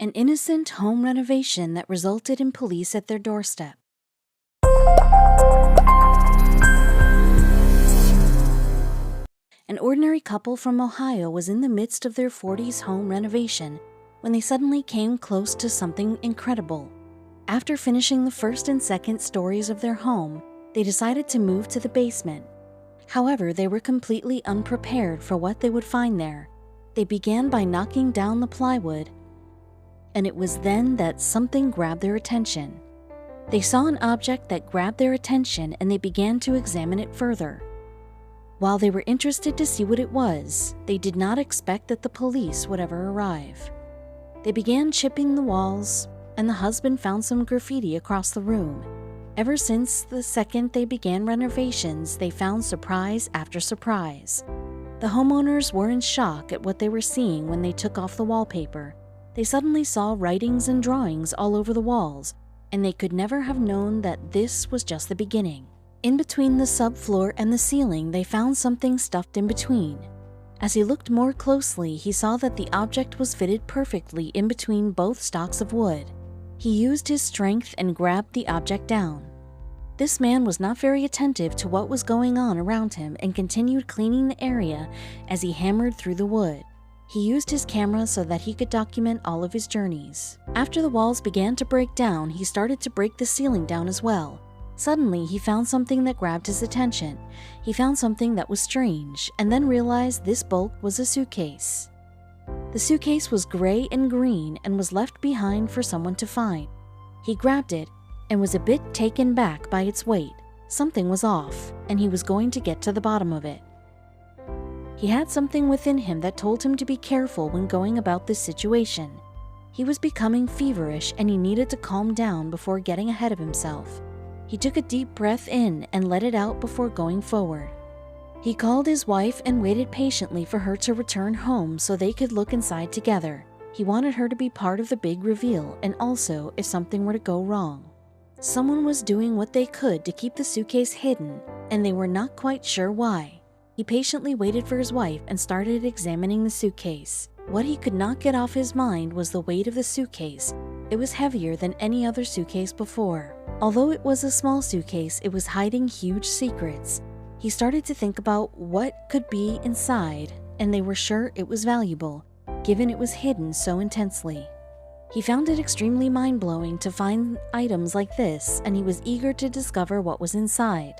An innocent home renovation that resulted in police at their doorstep. An ordinary couple from Ohio was in the midst of their 40s home renovation when they suddenly came close to something incredible. After finishing the first and second stories of their home, they decided to move to the basement. However, they were completely unprepared for what they would find there. They began by knocking down the plywood, and it was then that something grabbed their attention. They saw an object that grabbed their attention and they began to examine it further. While they were interested to see what it was, they did not expect that the police would ever arrive. They began chipping the walls, and the husband found some graffiti across the room. Ever since the second they began renovations, they found surprise after surprise. The homeowners were in shock at what they were seeing when they took off the wallpaper. They suddenly saw writings and drawings all over the walls, and they could never have known that this was just the beginning. In between the subfloor and the ceiling, they found something stuffed in between. As he looked more closely, he saw that the object was fitted perfectly in between both stalks of wood. He used his strength and grabbed the object down. This man was not very attentive to what was going on around him and continued cleaning the area as he hammered through the wood. He used his camera so that he could document all of his journeys. After the walls began to break down, he started to break the ceiling down as well. Suddenly, he found something that grabbed his attention. He found something that was strange, and then realized this bulk was a suitcase. The suitcase was gray and green and was left behind for someone to find. He grabbed it and was a bit taken back by its weight. Something was off, and he was going to get to the bottom of it. He had something within him that told him to be careful when going about this situation. He was becoming feverish and he needed to calm down before getting ahead of himself. He took a deep breath in and let it out before going forward. He called his wife and waited patiently for her to return home so they could look inside together. He wanted her to be part of the big reveal and also if something were to go wrong. Someone was doing what they could to keep the suitcase hidden, and they were not quite sure why. He patiently waited for his wife and started examining the suitcase. What he could not get off his mind was the weight of the suitcase. It was heavier than any other suitcase before. Although it was a small suitcase, it was hiding huge secrets. He started to think about what could be inside, and they were sure it was valuable, given it was hidden so intensely. He found it extremely mind-blowing to find items like this, and he was eager to discover what was inside.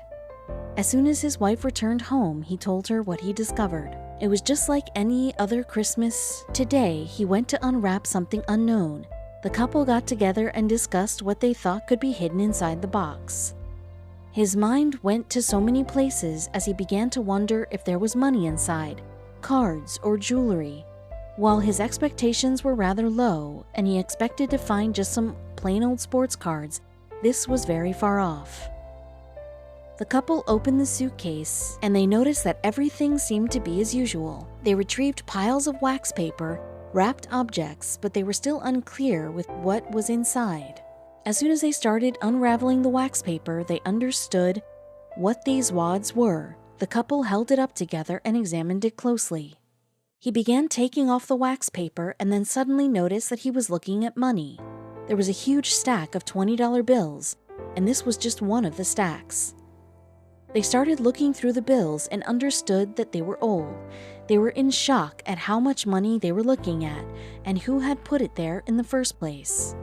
As soon as his wife returned home, he told her what he discovered. It was just like any other Christmas. Today, he went to unwrap something unknown. The couple got together and discussed what they thought could be hidden inside the box. His mind went to so many places as he began to wonder if there was money inside, cards or jewelry. While his expectations were rather low and he expected to find just some plain old sports cards, this was very far off. The couple opened the suitcase and they noticed that everything seemed to be as usual. They retrieved piles of wax paper, wrapped objects, but they were still unclear with what was inside. As soon as they started unraveling the wax paper, they understood what these wads were. The couple held it up together and examined it closely. He began taking off the wax paper and then suddenly noticed that he was looking at money. There was a huge stack of $20 bills, and this was just one of the stacks. They started looking through the bills and understood that they were old. They were in shock at how much money they were looking at and who had put it there in the first place.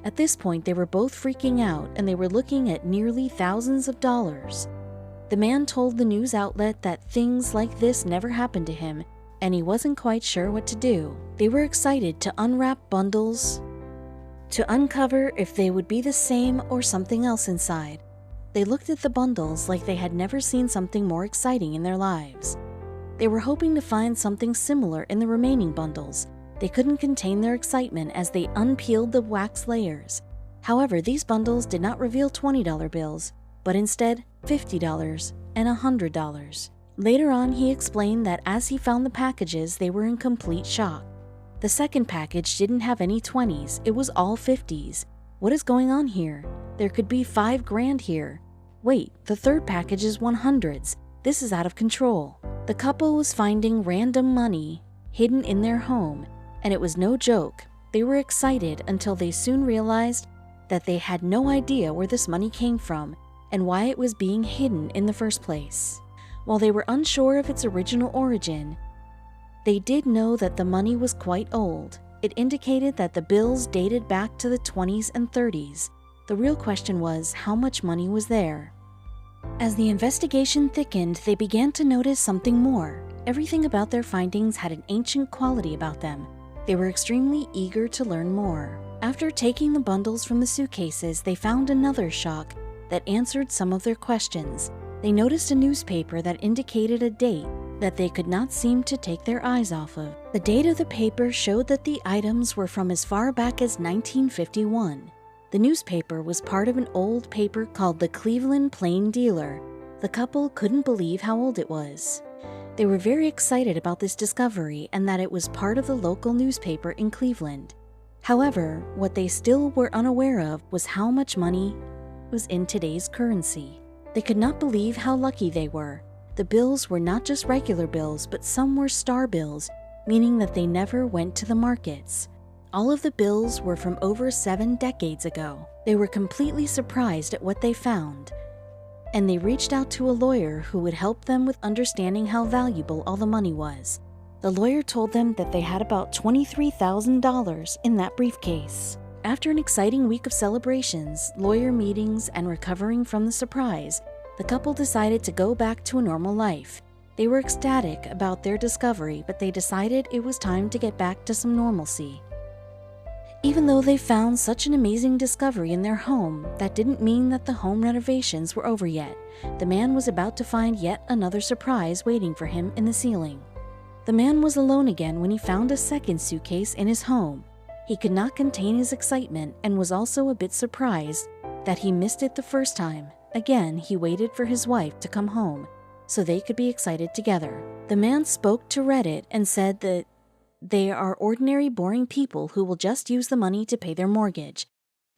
At this point, they were both freaking out and they were looking at nearly thousands of dollars. The man told the news outlet that things like this never happened to him and he wasn't quite sure what to do. They were excited to unwrap bundles to uncover if they would be the same or something else inside. They looked at the bundles like they had never seen something more exciting in their lives. They were hoping to find something similar in the remaining bundles. They couldn't contain their excitement as they unpeeled the wax layers. However, these bundles did not reveal $20 bills, but instead $50 and $100. Later on, he explained that as he found the packages, they were in complete shock. The second package didn't have any 20s, it was all 50s. What is going on here? There could be $5,000 here. Wait, the third package is 100s. This is out of control. The couple was finding random money hidden in their home, and it was no joke. They were excited until they soon realized that they had no idea where this money came from and why it was being hidden in the first place. While they were unsure of its original origin, they did know that the money was quite old. It indicated that the bills dated back to the 20s and 30s. The real question was, how much money was there? As the investigation thickened, they began to notice something more. Everything about their findings had an ancient quality about them. They were extremely eager to learn more. After taking the bundles from the suitcases, they found another shock that answered some of their questions. They noticed a newspaper that indicated a date that they could not seem to take their eyes off of. The date of the paper showed that the items were from as far back as 1951. The newspaper was part of an old paper called the Cleveland Plain Dealer. The couple couldn't believe how old it was. They were very excited about this discovery and that it was part of the local newspaper in Cleveland. However, what they still were unaware of was how much money was in today's currency. They could not believe how lucky they were. The bills were not just regular bills, but some were star bills, meaning that they never went to the markets. All of the bills were from over 7 decades ago. They were completely surprised at what they found, and they reached out to a lawyer who would help them with understanding how valuable all the money was. The lawyer told them that they had about $23,000 in that briefcase. After an exciting week of celebrations, lawyer meetings, and recovering from the surprise, the couple decided to go back to a normal life. They were ecstatic about their discovery, but they decided it was time to get back to some normalcy. Even though they found such an amazing discovery in their home, that didn't mean that the home renovations were over yet. The man was about to find yet another surprise waiting for him in the ceiling. The man was alone again when he found a second suitcase in his home. He could not contain his excitement and was also a bit surprised that he missed it the first time. Again, he waited for his wife to come home so they could be excited together. The man spoke to Reddit and said that they are ordinary, boring people who will just use the money to pay their mortgage.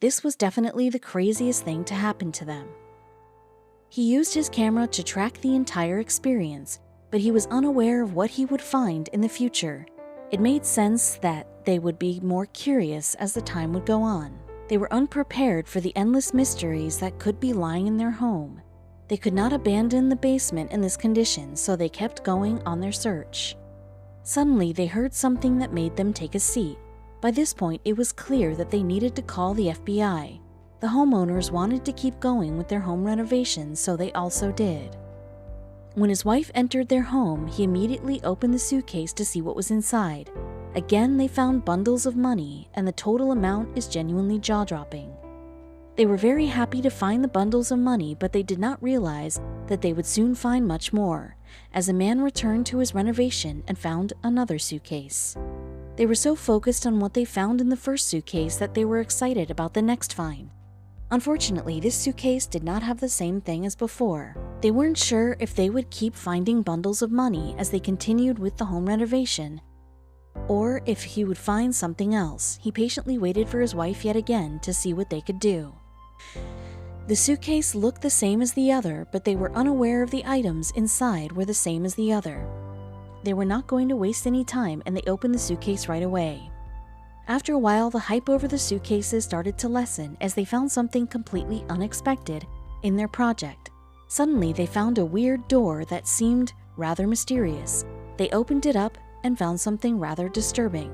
This was definitely the craziest thing to happen to them. He used his camera to track the entire experience, but he was unaware of what he would find in the future. It made sense that they would be more curious as the time would go on. They were unprepared for the endless mysteries that could be lying in their home. They could not abandon the basement in this condition, so they kept going on their search. Suddenly, they heard something that made them take a seat. By this point, it was clear that they needed to call the FBI. The homeowners wanted to keep going with their home renovations, so they also did. When his wife entered their home, he immediately opened the suitcase to see what was inside. Again, they found bundles of money, and the total amount is genuinely jaw-dropping. They were very happy to find the bundles of money, but they did not realize that they would soon find much more, as a man returned to his renovation and found another suitcase. They were so focused on what they found in the first suitcase that they were excited about the next find. Unfortunately, this suitcase did not have the same thing as before. They weren't sure if they would keep finding bundles of money as they continued with the home renovation, or if he would find something else. He patiently waited for his wife yet again to see what they could do. The suitcase looked the same as the other, but they were unaware of the items inside were the same as the other. They were not going to waste any time, and they opened the suitcase right away. After a while, the hype over the suitcases started to lessen as they found something completely unexpected in their project. Suddenly, they found a weird door that seemed rather mysterious. They opened it up and found something rather disturbing.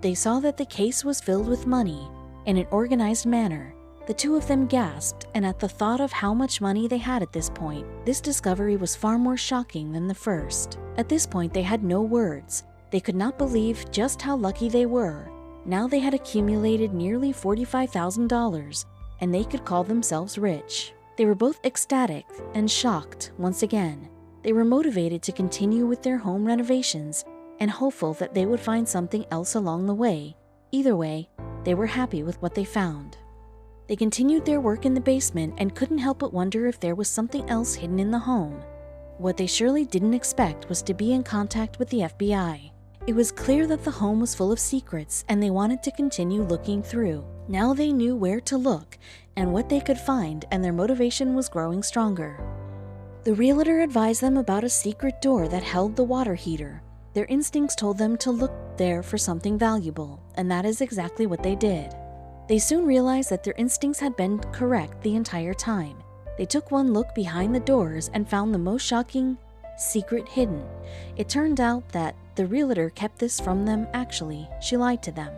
They saw that the case was filled with money in an organized manner. The two of them gasped, and at the thought of how much money they had at this point, this discovery was far more shocking than the first. At this point, they had no words. They could not believe just how lucky they were. Now they had accumulated nearly $45,000, and they could call themselves rich. They were both ecstatic and shocked once again. They were motivated to continue with their home renovations and hopeful that they would find something else along the way. Either way, they were happy with what they found. They continued their work in the basement and couldn't help but wonder if there was something else hidden in the home. What they surely didn't expect was to be in contact with the FBI. It was clear that the home was full of secrets, and they wanted to continue looking through. Now they knew where to look and what they could find, and their motivation was growing stronger. The realtor advised them about a secret door that held the water heater. Their instincts told them to look there for something valuable, and that is exactly what they did. They soon realized that their instincts had been correct the entire time. They took one look behind the doors and found the most shocking secret hidden. It turned out that the realtor kept this from them. Actually, she lied to them.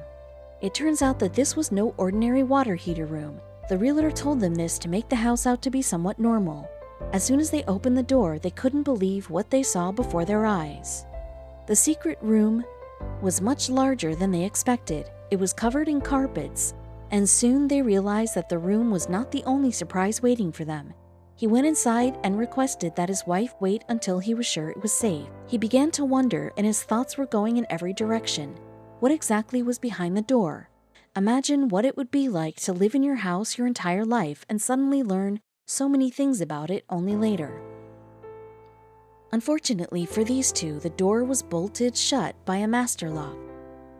It turns out that this was no ordinary water heater room. The realtor told them this to make the house out to be somewhat normal. As soon as they opened the door, they couldn't believe what they saw before their eyes. The secret room was much larger than they expected. It was covered in carpets, and soon they realized that the room was not the only surprise waiting for them. He went inside and requested that his wife wait until he was sure it was safe. He began to wonder, and his thoughts were going in every direction. What exactly was behind the door? Imagine what it would be like to live in your house your entire life and suddenly learn so many things about it only later. Unfortunately for these two, the door was bolted shut by a master lock.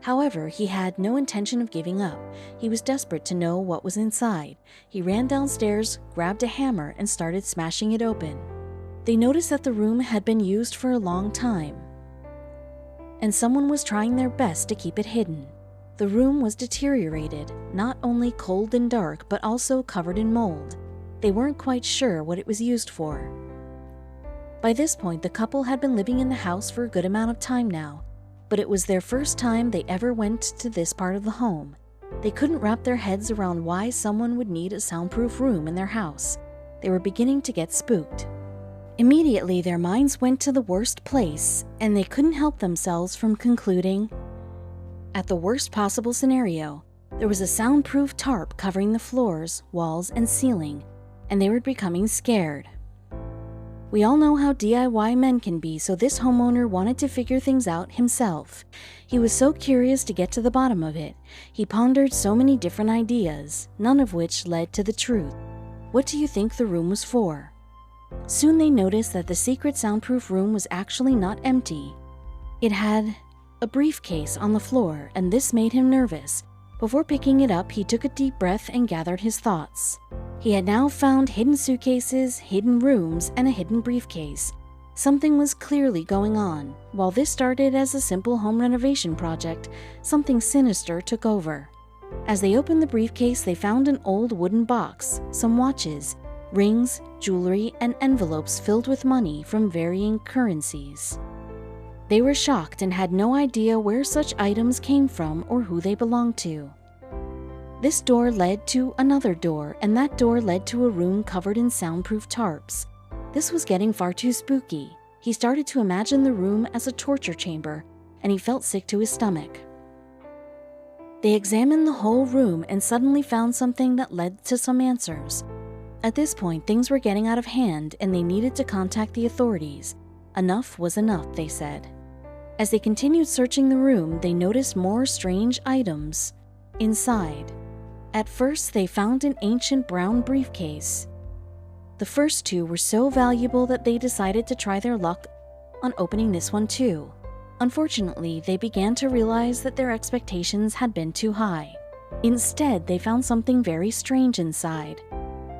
However, he had no intention of giving up. He was desperate to know what was inside. He ran downstairs, grabbed a hammer, and started smashing it open. They noticed that the room had been used for a long time, and someone was trying their best to keep it hidden. The room was deteriorated, not only cold and dark, but also covered in mold. They weren't quite sure what it was used for. By this point, the couple had been living in the house for a good amount of time now, but it was their first time they ever went to this part of the home. They couldn't wrap their heads around why someone would need a soundproof room in their house. They were beginning to get spooked. Immediately, their minds went to the worst place, and they couldn't help themselves from concluding, at the worst possible scenario, there was a soundproof tarp covering the floors, walls, and ceiling, and they were becoming scared. We all know how DIY men can be, so this homeowner wanted to figure things out himself. He was so curious to get to the bottom of it. He pondered so many different ideas, none of which led to the truth. What do you think the room was for? Soon they noticed that the secret soundproof room was actually not empty. It had a briefcase on the floor, and this made him nervous. Before picking it up, he took a deep breath and gathered his thoughts. He had now found hidden suitcases, hidden rooms, and a hidden briefcase. Something was clearly going on. While this started as a simple home renovation project, something sinister took over. As they opened the briefcase, they found an old wooden box, some watches, rings, jewelry, and envelopes filled with money from varying currencies. They were shocked and had no idea where such items came from or who they belonged to. This door led to another door, and that door led to a room covered in soundproof tarps. This was getting far too spooky. He started to imagine the room as a torture chamber, and he felt sick to his stomach. They examined the whole room and suddenly found something that led to some answers. At this point, things were getting out of hand, and they needed to contact the authorities. Enough was enough, they said. As they continued searching the room, they noticed more strange items inside. At first, they found an ancient brown briefcase. The first two were so valuable that they decided to try their luck on opening this one too. Unfortunately, they began to realize that their expectations had been too high. Instead, they found something very strange inside.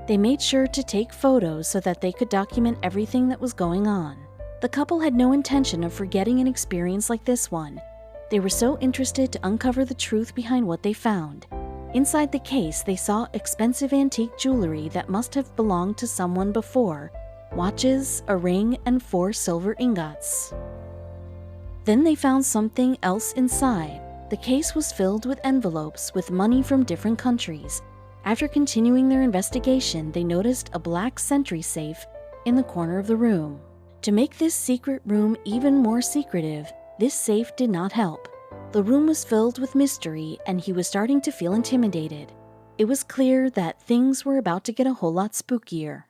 They made sure to take photos so that they could document everything that was going on. The couple had no intention of forgetting an experience like this one. They were so interested to uncover the truth behind what they found. Inside the case, they saw expensive antique jewelry that must have belonged to someone before, watches, a ring, and 4 silver ingots. Then they found something else inside. The case was filled with envelopes with money from different countries. After continuing their investigation, they noticed a black sentry safe in the corner of the room. To make this secret room even more secretive, this safe did not help. The room was filled with mystery, and he was starting to feel intimidated. It was clear that things were about to get a whole lot spookier.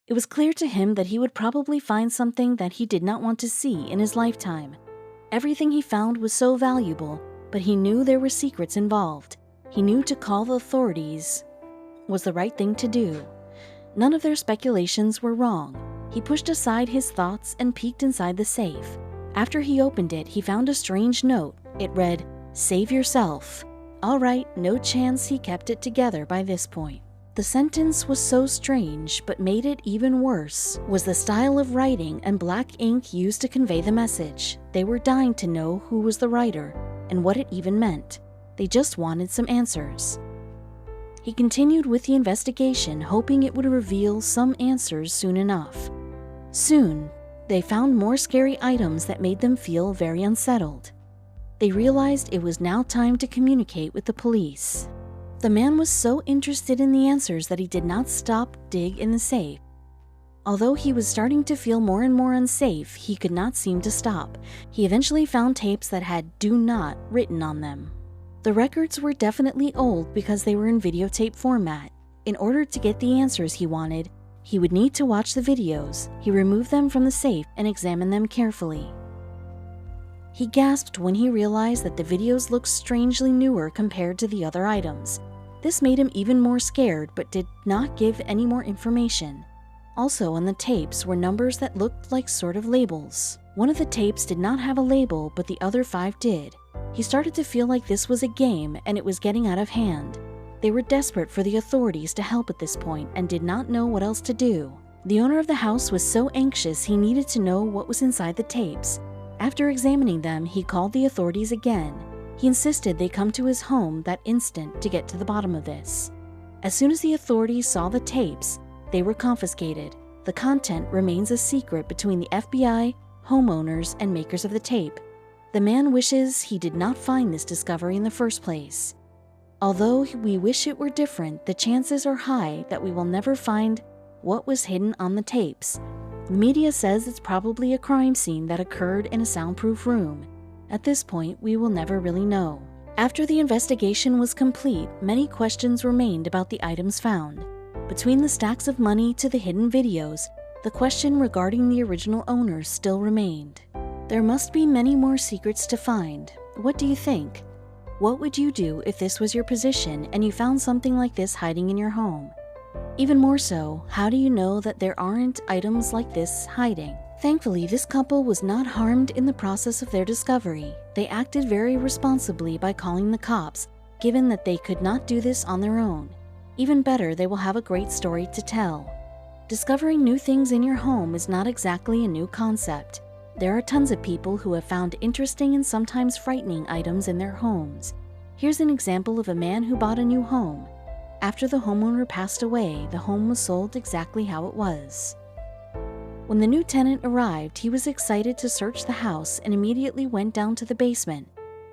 It was clear to him that he would probably find something that he did not want to see in his lifetime. Everything he found was so valuable, but he knew there were secrets involved. He knew to call the authorities was the right thing to do. None of their speculations were wrong. He pushed aside his thoughts and peeked inside the safe. After he opened it, he found a strange note. It read, "Save yourself." All right, no chance he kept it together by this point. The sentence was so strange, but made it even worse was the style of writing and black ink used to convey the message. They were dying to know who was the writer and what it even meant. They just wanted some answers. He continued with the investigation, hoping it would reveal some answers soon enough. Soon, they found more scary items that made them feel very unsettled. They realized it was now time to communicate with the police. The man was so interested in the answers that he did not stop dig in the safe. Although he was starting to feel more and more unsafe, he could not seem to stop. He eventually found tapes that had "Do Not" written on them. The records were definitely old because they were in videotape format. In order to get the answers he wanted, he would need to watch the videos. He removed them from the safe and examined them carefully. He gasped when he realized that the videos looked strangely newer compared to the other items. This made him even more scared, but did not give any more information. Also on the tapes were numbers that looked like sort of labels. One of the tapes did not have a label, but the other 5 did. He started to feel like this was a game and it was getting out of hand. They were desperate for the authorities to help at this point and did not know what else to do. The owner of the house was so anxious he needed to know what was inside the tapes. After examining them, he called the authorities again. He insisted they come to his home that instant to get to the bottom of this. As soon as the authorities saw the tapes, they were confiscated. The content remains a secret between the FBI, homeowners, and makers of the tape. The man wishes he did not find this discovery in the first place. Although we wish it were different, the chances are high that we will never find what was hidden on the tapes. The media says it's probably a crime scene that occurred in a soundproof room. At this point, we will never really know. After the investigation was complete, many questions remained about the items found. Between the stacks of money to the hidden videos, the question regarding the original owners still remained. There must be many more secrets to find. What do you think? What would you do if this was your position and you found something like this hiding in your home? Even more so, how do you know that there aren't items like this hiding? Thankfully, this couple was not harmed in the process of their discovery. They acted very responsibly by calling the cops, given that they could not do this on their own. Even better, they will have a great story to tell. Discovering new things in your home is not exactly a new concept. There are tons of people who have found interesting and sometimes frightening items in their homes. Here's an example of a man who bought a new home. After the homeowner passed away, the home was sold exactly how it was. When the new tenant arrived, he was excited to search the house and immediately went down to the basement.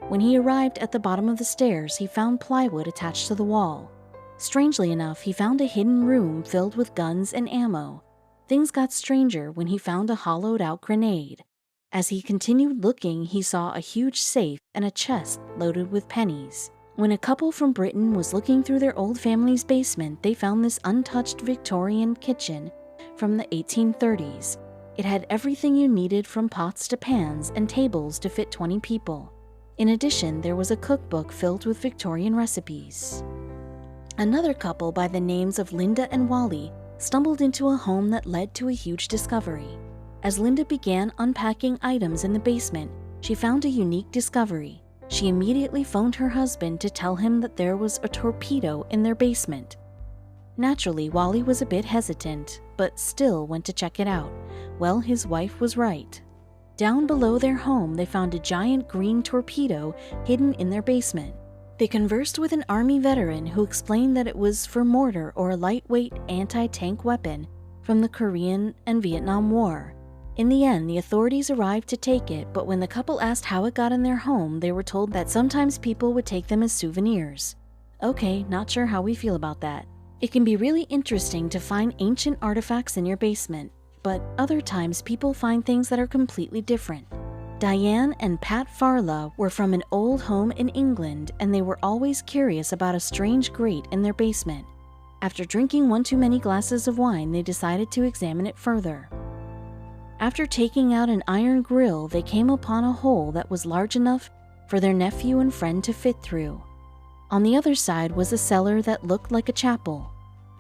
When he arrived at the bottom of the stairs, he found plywood attached to the wall. Strangely enough, he found a hidden room filled with guns and ammo. Things got stranger when he found a hollowed-out grenade. As he continued looking, he saw a huge safe and a chest loaded with pennies. When a couple from Britain was looking through their old family's basement, they found this untouched Victorian kitchen from the 1830s. It had everything you needed from pots to pans and tables to fit 20 people. In addition, there was a cookbook filled with Victorian recipes. Another couple by the names of Linda and Wally stumbled into a home that led to a huge discovery. As Linda began unpacking items in the basement, she found a unique discovery. She immediately phoned her husband to tell him that there was a torpedo in their basement. Naturally, Wally was a bit hesitant, but still went to check it out. Well, his wife was right. Down below their home, they found a giant green torpedo hidden in their basement. They conversed with an Army veteran who explained that it was for mortar or a lightweight anti-tank weapon from the Korean and Vietnam War. In the end, the authorities arrived to take it, but when the couple asked how it got in their home, they were told that sometimes people would take them as souvenirs. Okay, not sure how we feel about that. It can be really interesting to find ancient artifacts in your basement, but other times people find things that are completely different. Diane and Pat Farla were from an old home in England, and they were always curious about a strange grate in their basement. After drinking one too many glasses of wine, they decided to examine it further. After taking out an iron grill, they came upon a hole that was large enough for their nephew and friend to fit through. On the other side was a cellar that looked like a chapel.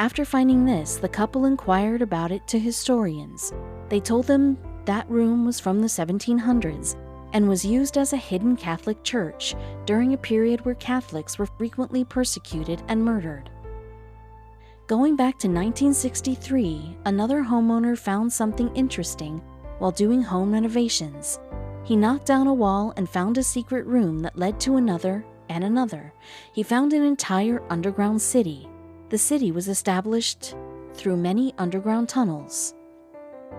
After finding this, the couple inquired about it to historians. They told them that room was from the 1700s and was used as a hidden Catholic church during a period where Catholics were frequently persecuted and murdered. Going back to 1963, another homeowner found something interesting while doing home renovations. He knocked down a wall and found a secret room that led to another and another. He found an entire underground city. The city was established through many underground tunnels.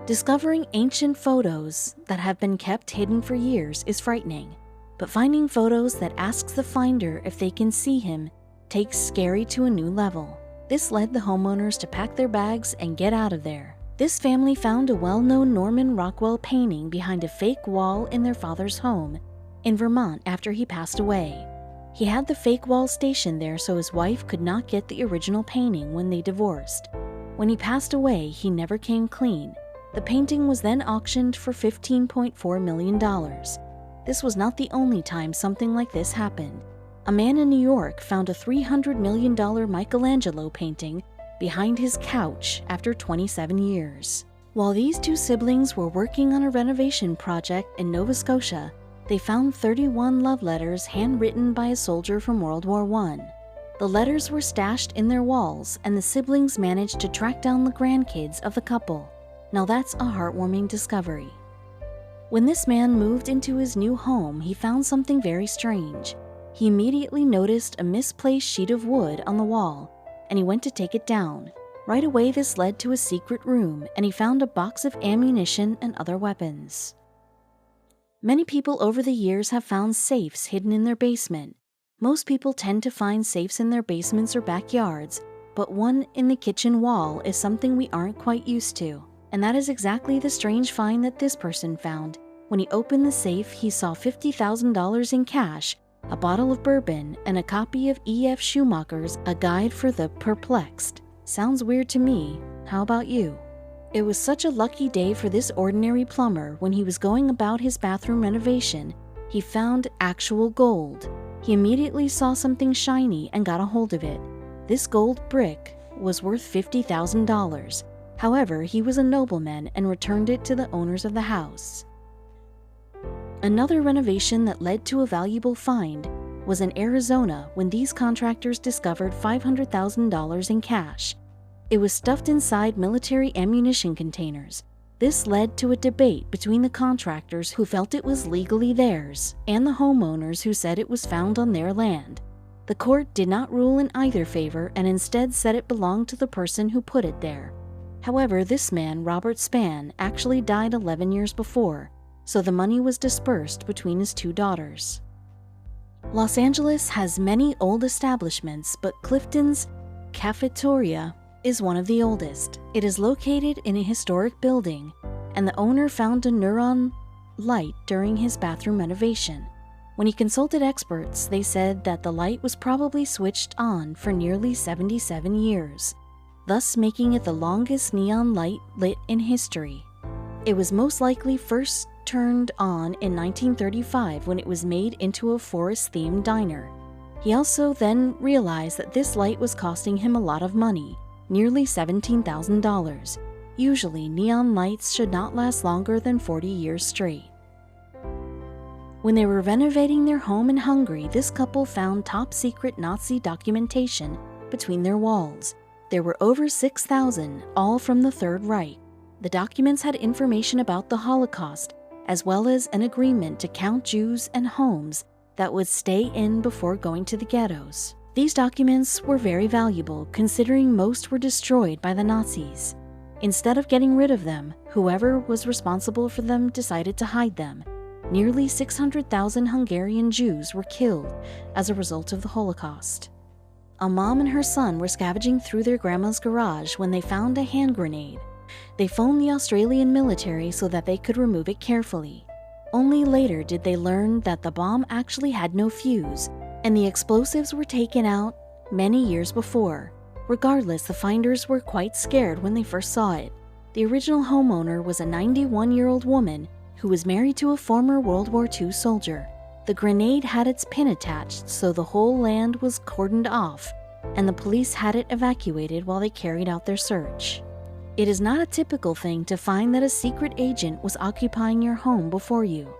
Discovering ancient photos that have been kept hidden for years is frightening, but finding photos that asks the finder if they can see him takes scary to a new level. This led the homeowners to pack their bags and get out of there. This family found a well-known Norman Rockwell painting behind a fake wall in their father's home in Vermont after he passed away. He had the fake wall stationed there so his wife could not get the original painting when they divorced. When he passed away, he never came clean. The painting was then auctioned for $15.4 million. This was not the only time something like this happened. A man in New York found a $300 million Michelangelo painting behind his couch after 27 years. While these two siblings were working on a renovation project in Nova Scotia, they found 31 love letters handwritten by a soldier from World War I. The letters were stashed in their walls, and the siblings managed to track down the grandkids of the couple. Now that's a heartwarming discovery. When this man moved into his new home, he found something very strange. He immediately noticed a misplaced sheet of wood on the wall, and he went to take it down. Right away, this led to a secret room, and he found a box of ammunition and other weapons. Many people over the years have found safes hidden in their basement. Most people tend to find safes in their basements or backyards, but one in the kitchen wall is something we aren't quite used to. And that is exactly the strange find that this person found. When he opened the safe, he saw $50,000 in cash, a bottle of bourbon, and a copy of E.F. Schumacher's A Guide for the Perplexed. Sounds weird to me. How about you? It was such a lucky day for this ordinary plumber. When he was going about his bathroom renovation, he found actual gold. He immediately saw something shiny and got a hold of it. This gold brick was worth $50,000. However, he was a nobleman and returned it to the owners of the house. Another renovation that led to a valuable find was in Arizona when these contractors discovered $500,000 in cash. It was stuffed inside military ammunition containers. This led to a debate between the contractors who felt it was legally theirs and the homeowners who said it was found on their land. The court did not rule in either favor and instead said it belonged to the person who put it there. However, this man, Robert Spann, actually died 11 years before, so the money was dispersed between his two daughters. Los Angeles has many old establishments, but Clifton's Cafeteria is one of the oldest. It is located in a historic building, and the owner found a neon light during his bathroom renovation. When he consulted experts, they said that the light was probably switched on for nearly 77 years, thus making it the longest neon light lit in history. It was most likely first turned on in 1935 when it was made into a forest-themed diner. He also then realized that this light was costing him a lot of money, nearly $17,000. Usually, neon lights should not last longer than 40 years straight. When they were renovating their home in Hungary, this couple found top-secret Nazi documentation between their walls. There were over 6,000, all from the Third Reich. The documents had information about the Holocaust, as well as an agreement to count Jews and homes that would stay in before going to the ghettos. These documents were very valuable, considering most were destroyed by the Nazis. Instead of getting rid of them, whoever was responsible for them decided to hide them. Nearly 600,000 Hungarian Jews were killed as a result of the Holocaust. A mom and her son were scavenging through their grandma's garage when they found a hand grenade. They phoned the Australian military so that they could remove it carefully. Only later did they learn that the bomb actually had no fuse, and the explosives were taken out many years before. Regardless, the finders were quite scared when they first saw it. The original homeowner was a 91-year-old woman who was married to a former World War II soldier. The grenade had its pin attached, so the whole land was cordoned off, and the police had it evacuated while they carried out their search. It is not a typical thing to find that a secret agent was occupying your home before you.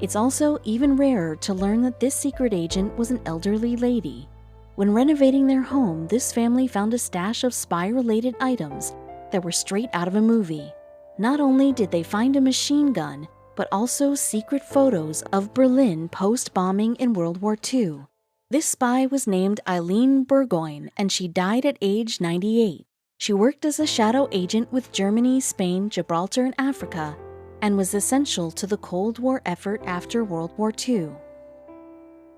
It's also even rarer to learn that this secret agent was an elderly lady. When renovating their home, this family found a stash of spy-related items that were straight out of a movie. Not only did they find a machine gun, but also secret photos of Berlin post-bombing in World War II. This spy was named Eileen Burgoyne, and she died at age 98. She worked as a shadow agent with Germany, Spain, Gibraltar, and Africa, and was essential to the Cold War effort after World War II.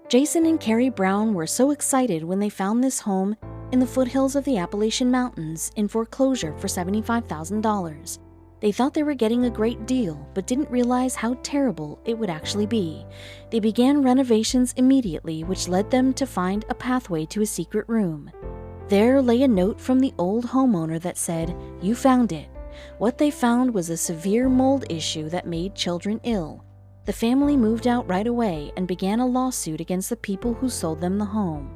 Jason and Carrie Brown were so excited when they found this home in the foothills of the Appalachian Mountains in foreclosure for $75,000. They thought they were getting a great deal, but didn't realize how terrible it would actually be. They began renovations immediately, which led them to find a pathway to a secret room. There lay a note from the old homeowner that said, "You found it." What they found was a severe mold issue that made children ill. The family moved out right away and began a lawsuit against the people who sold them the home.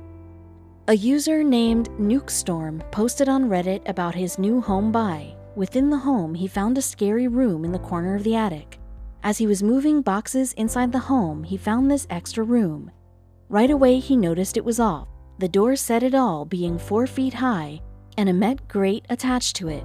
A user named Nukestorm posted on Reddit about his new home buy. Within the home, he found a scary room in the corner of the attic. As he was moving boxes inside the home, he found this extra room. Right away, he noticed it was off. The door said it all, being 4 feet high, and a met grate attached to it.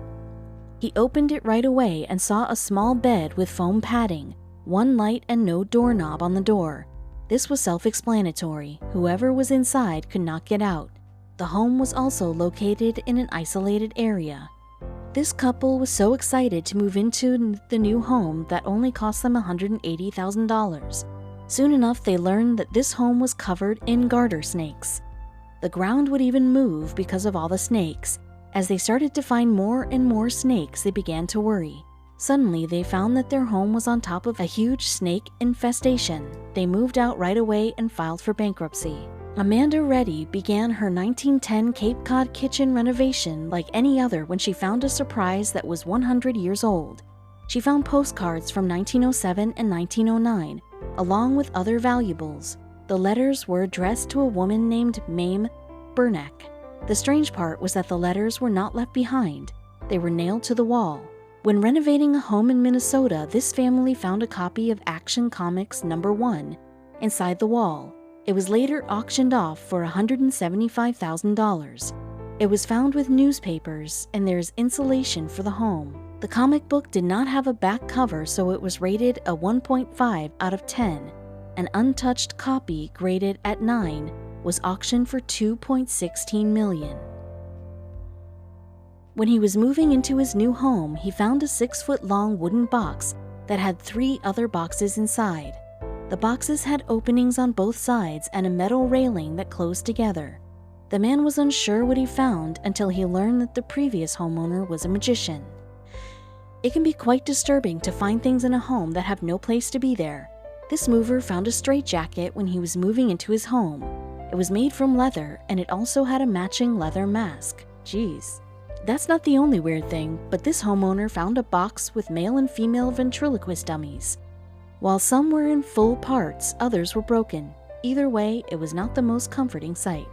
He opened it right away and saw a small bed with foam padding, one light, and no doorknob on the door. This was self-explanatory. Whoever was inside could not get out. The home was also located in an isolated area. This couple was so excited to move into the new home that only cost them $180,000. Soon enough, they learned that this home was covered in garter snakes. The ground would even move because of all the snakes. As they started to find more and more snakes, they began to worry. Suddenly, they found that their home was on top of a huge snake infestation. They moved out right away and filed for bankruptcy. Amanda Reddy began her 1910 Cape Cod kitchen renovation like any other when she found a surprise that was 100 years old. She found postcards from 1907 and 1909, along with other valuables. The letters were addressed to a woman named Mame Bernack. The strange part was that the letters were not left behind. They were nailed to the wall. When renovating a home in Minnesota, this family found a copy of Action Comics #1 inside the wall. It was later auctioned off for $175,000. It was found with newspapers, and there's insulation for the home. The comic book did not have a back cover, so it was rated a 1.5 out of 10. An untouched copy, graded at 9, was auctioned for $2.16 million. When he was moving into his new home, he found a 6-foot-long wooden box that had 3 other boxes inside. The boxes had openings on both sides and a metal railing that closed together. The man was unsure what he found until he learned that the previous homeowner was a magician. It can be quite disturbing to find things in a home that have no place to be there. This mover found a straitjacket when he was moving into his home. It was made from leather, and it also had a matching leather mask. Jeez. That's not the only weird thing, but this homeowner found a box with male and female ventriloquist dummies. While some were in full parts, others were broken. Either way, it was not the most comforting sight.